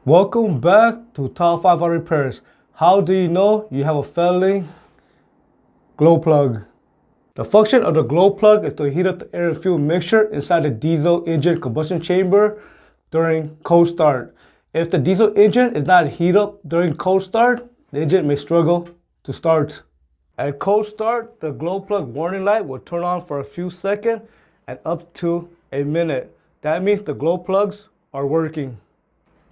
Welcome back to Top 5 Auto Repairs. How do you know you have a failing glow plug? The function of the glow plug is to heat up the air and fuel mixture inside the diesel engine combustion chamber during cold start. If the diesel engine is not heated up during cold start, the engine may struggle to start. At cold start, the glow plug warning light will turn on for a few seconds and up to a minute. That means the glow plugs are working.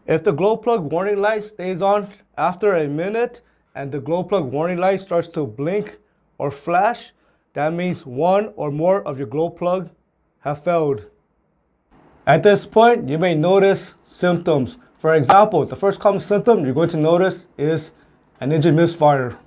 If the glow plug warning light stays on after a minute and the glow plug warning light starts to blink or flash, that means one or more of your glow plug have failed. At this point, you may notice symptoms. For example, the first common symptom you're going to notice is an engine misfire.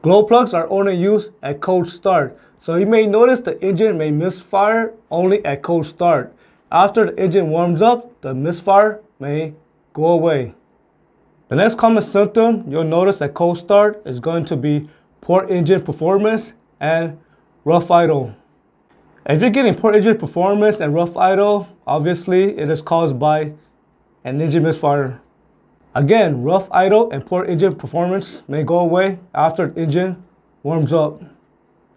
Glow plugs are only used at cold start, so you may notice the engine may misfire only at cold start. After the engine warms up, the misfire may go away. The next common symptom you'll notice at cold start is going to be poor engine performance and rough idle. If you're getting poor engine performance and rough idle, obviously it is caused by an engine misfire. Again, rough idle and poor engine performance may go away after the engine warms up.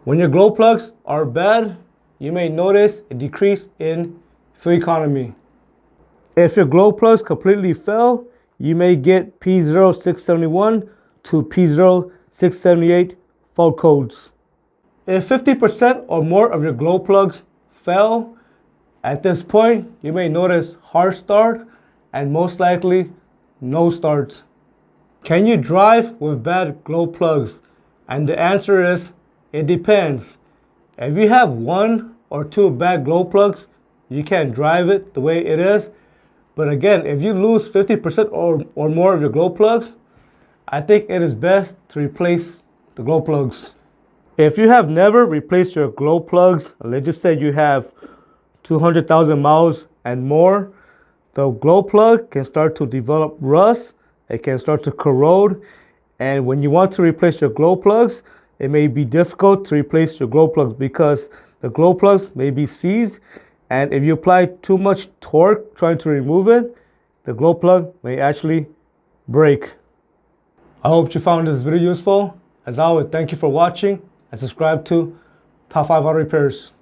When your glow plugs are bad, you may notice a decrease in fuel economy. If your glow plugs completely fail, you may get P0671 to P0678 fault codes. If 50% or more of your glow plugs fail, at this point, you may notice hard start and most likely no start. Can you drive with bad glow plugs? And the answer is, it depends. If you have one or two bad glow plugs, you can drive it the way it is. But again, if you lose 50% or more of your glow plugs, I think it is best to replace the glow plugs. If you have never replaced your glow plugs, let's just say you have 200,000 miles and more, the glow plug can start to develop rust, it can start to corrode, and when you want to replace your glow plugs, it may be difficult to replace your glow plugs because the glow plugs may be seized, and if you apply too much torque trying to remove it, the glow plug may actually break. I hope you found this video useful. As always, thank you for watching and subscribe to Top 5 Auto Repairs.